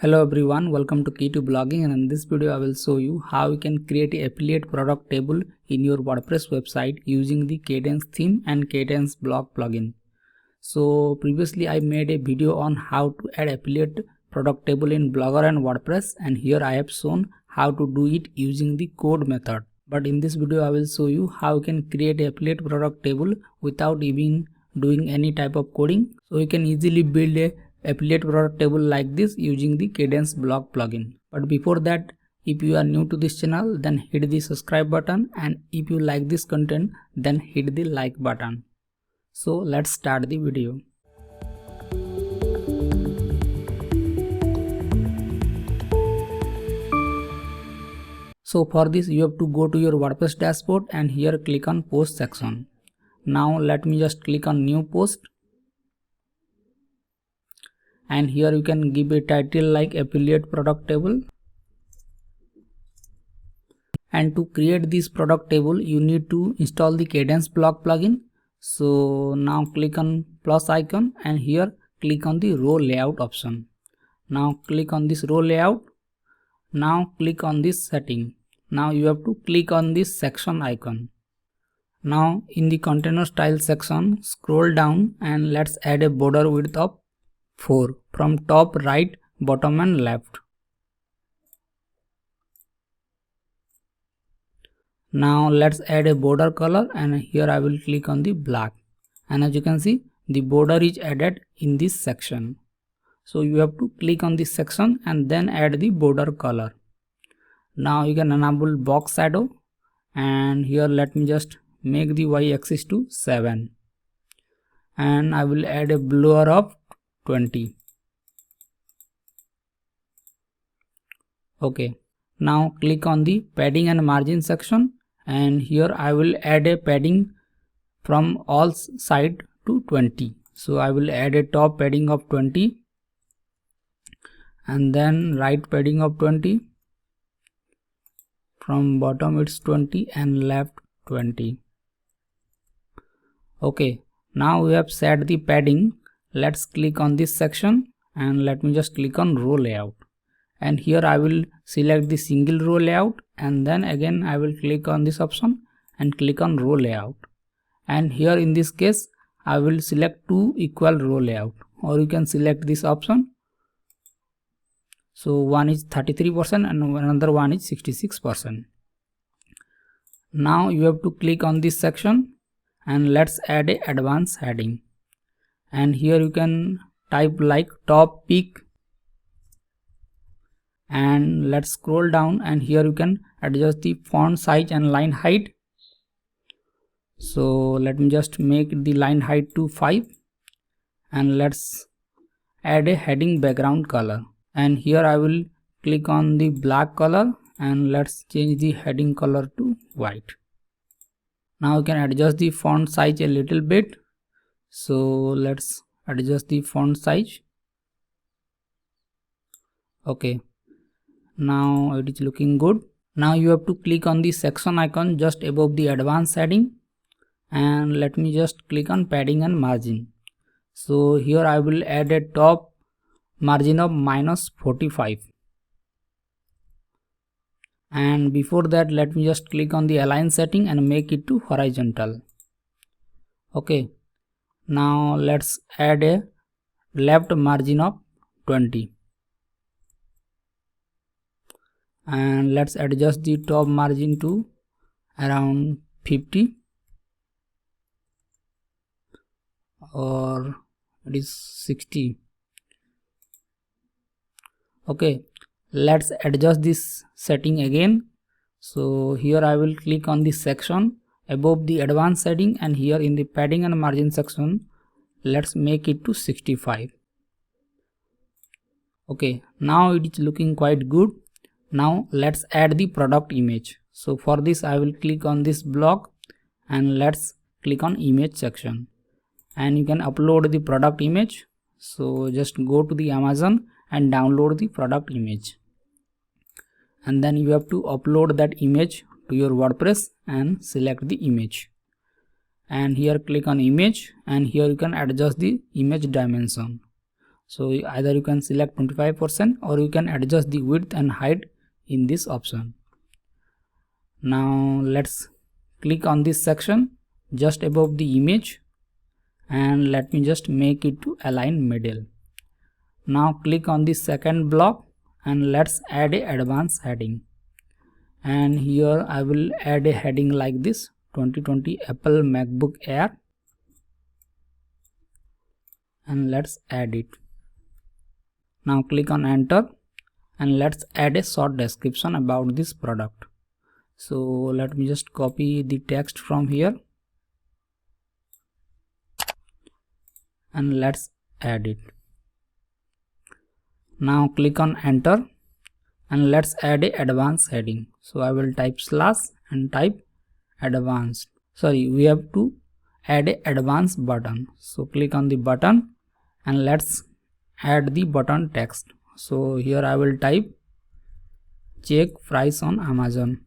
Hello everyone, welcome to Key to Blogging, and in this video I will show you how you can create an affiliate product table in your WordPress website using the Kadence theme and Kadence blog plugin. So previously I made a video on how to add affiliate product table in Blogger and WordPress, and here I have shown how to do it using the code method. But in this video I will show you how you can create an affiliate product table without even doing any type of coding. So you can easily build a affiliate product table like this using the Kadence blog plugin. But before that, if you are new to this channel, then hit the subscribe button, and if you like this content, then hit the like button. So let's start the video. So for this you have to go to your WordPress dashboard and here click on post section. Now let me just click on new post. And here you can give a title like affiliate product table. And to create this product table you need to install the Kadence blog plugin. So now click on plus icon and here click on the row layout option. Now click on this row layout. Now click on this setting. Now you have to click on this section icon. Now in the container style section, scroll down and let's add a border width of 4 from top, right, bottom and left. Now let's add a border color, and here I will click on the black, and as you can see the border is added in this section. So you have to click on this section and then add the border color. Now you can enable box shadow, and here let me just make the y-axis to 7, and I will add a blur of 20. Okay, now click on the padding and margin section, and here I will add a padding from all side to 20. So I will add a top padding of 20 and then right padding of 20, from bottom it's 20 and left 20. Okay, now we have set the padding. Let's click on this section and let me just click on row layout, and here I will select the single row layout, and then again I will click on this option and click on row layout, and here in this case I will select 2 equal row layout, or you can select this option. So one is 33% and another one is 66%. Now you have to click on this section and let's add a advanced heading, and here you can type like top peak, and let's scroll down and here you can adjust the font size and line height. So let me just make the line height to 5, and let's add a heading background color, and here I will click on the black color and let's change the heading color to white. Now you can adjust the font size a little bit, so let's adjust the font size. Okay, now it is looking good. Now you have to click on the section icon just above the advanced heading, and let me just click on padding and margin. So here I will add a top margin of -45, and before that let me just click on the align setting and make it to horizontal. Okay, now let's add a left margin of 20, and let's adjust the top margin to around 50, or it is 60. Okay, let's adjust this setting again. So here I will click on this section above the advanced setting, and here in the padding and margin section let's make it to 65. Okay, now it is looking quite good. Now let's add the product image. So for this I will click on this block and let's click on image section, and you can upload the product image. So just go to the Amazon and download the product image, and then you have to upload that image to your WordPress and select the image, and here click on image, and here you can adjust the image dimension. So either you can select 25% or you can adjust the width and height in this option. Now let's click on this section just above the image and let me just make it to align middle. Now click on the second block and let's add a advanced heading. And here I will add a heading like this: 2020 Apple MacBook Air, and let's add it. Now click on enter and let's add a short description about this product. So let me just copy the text from here and let's add it. Now click on enter and let's add a advanced heading. So I will type slash and type advanced. We have to add a advanced button. So click on the button and let's add the button text. So here I will type check price on Amazon,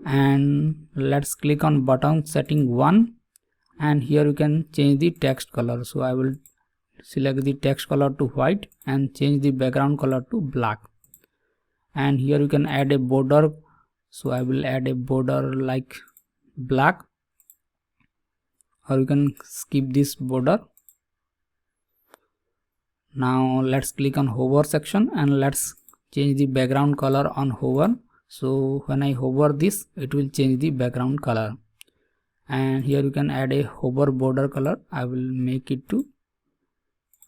and let's click on button setting 1, and here you can change the text color. So I will select the text color to white and change the background color to black, and here you can add a border. So I will add a border like black, or you can skip this border. Now let's click on hover section and let's change the background color on hover. So when I hover this, it will change the background color, and here you can add a hover border color. I will make it to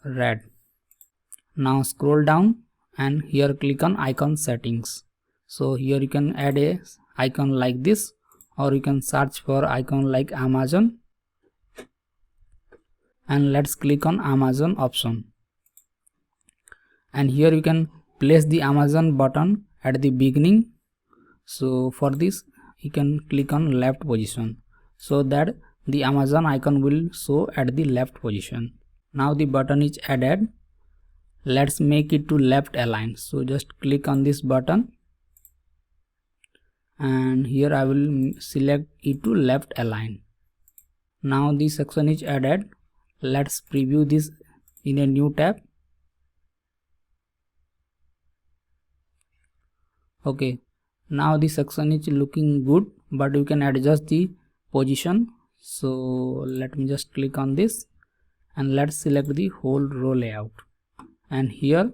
red. Now scroll down and here click on icon settings. So here you can add a icon like this, or you can search for icon like Amazon, and let's click on Amazon option, and here you can place the Amazon button at the beginning. So for this you can click on left position so that the Amazon icon will show at the left position. Now the button is added. Let's make it to left align. So just click on this button and here I will select it to left align. Now this section is added. Let's preview this in a new tab. Okay, now this section is looking good, but you can adjust the position. So let me just click on this and let's select the whole row layout, and here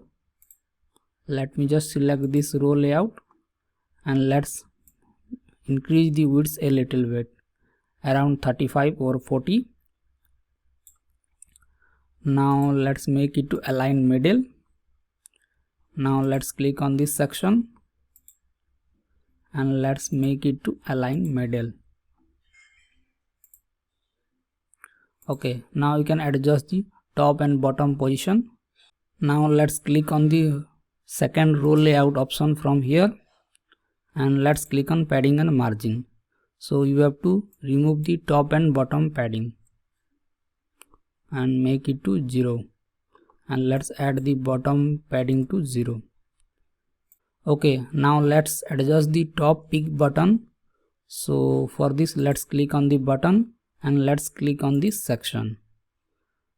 let me just select this row layout and let's increase the width a little bit, around 35 or 40. Now let's make it to align middle. Now let's click on this section and let's make it to align middle. Okay, now you can adjust the top and bottom position. Now let's click on the second row layout option from here and let's click on padding and margin. So you have to remove the top and bottom padding and make it to 0, and let's add the bottom padding to 0. Okay, now let's adjust the top peak button. So for this let's click on the button and let's click on this section.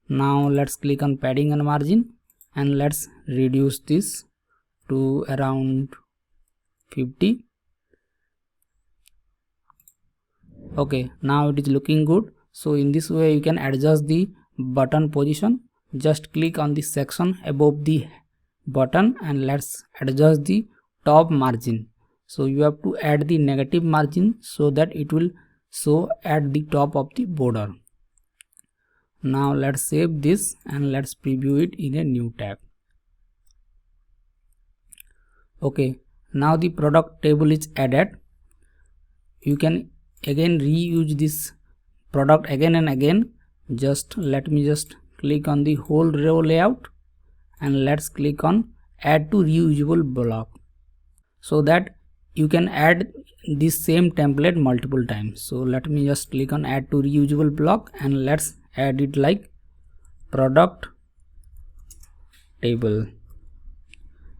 Now let's click on padding and margin and let's reduce this to around 50. Okay, now it is looking good. So in this way you can adjust the button position. Just click on this section above the button and let's adjust the top margin. So you have to add the negative margin so that it will show at the top of the border. Now let's save this and let's preview it in a new tab. Okay, now the product table is added. You can again reuse this product again and again. Let me just click on the whole row layout and let's click on add to reusable block, so that you can add this same template multiple times. So let me just click on add to reusable block and let's add it like product table,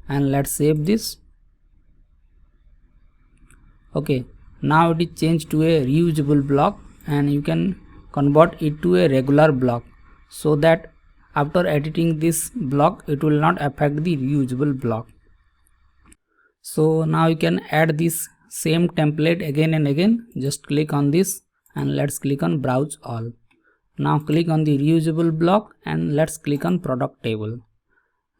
and let's save this. Okay, now it is changed to a reusable block and you can convert it to a regular block so that after editing this block, it will not affect the reusable block. So now you can add this same template again and again. Just click on this and let's click on browse all. Now click on the reusable block and let's click on product table.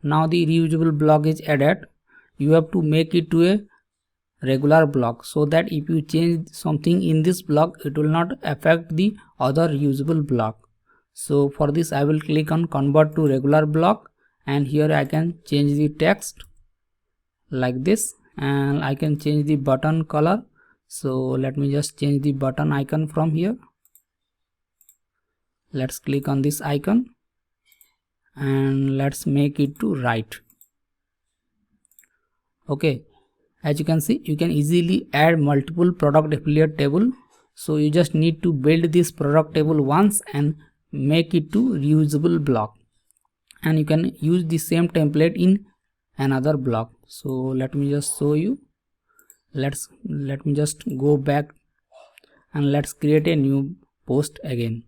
Now the reusable block is added. You have to make it to a regular block so that if you change something in this block, it will not affect the other reusable block. So for this I will click on convert to regular block, and here I can change the text like this, and I can change the button color. So let me just change the button icon from here. Let's click on this icon and let's make it to right. Okay, as you can see, you can easily add multiple product affiliate table. So you just need to build this product table once and make it to reusable block, and you can use the same template in another block. So let me just show you. Let me just go back and let's create a new post again,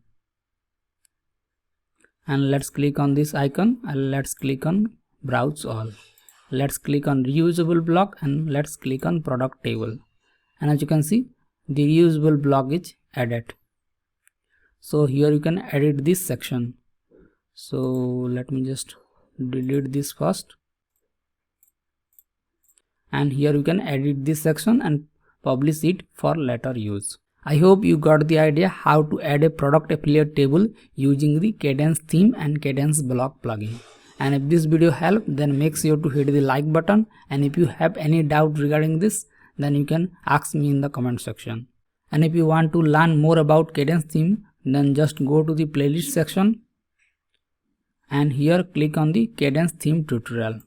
and let's click on this icon and let's click on browse all. Let's click on reusable block and let's click on product table, and as you can see, the reusable block is added. So here you can edit this section. So let me just delete this first, and here you can edit this section and publish it for later use. I hope you got the idea how to add a product affiliate table using the Kadence theme and Kadence block plugin. And if this video helped, then make sure to hit the like button, and if you have any doubt regarding this, then you can ask me in the comment section. And if you want to learn more about Kadence theme, then just go to the playlist section and here click on the Kadence theme tutorial.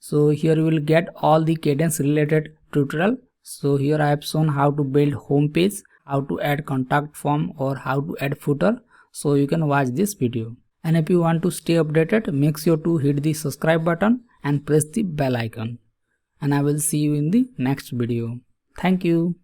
So here you will get all the Kadence related tutorial. So here I have shown how to build home page, how to add contact form, or how to add footer. So you can watch this video. And if you want to stay updated, make sure to hit the subscribe button and press the bell icon. And I will see you in the next video. Thank you.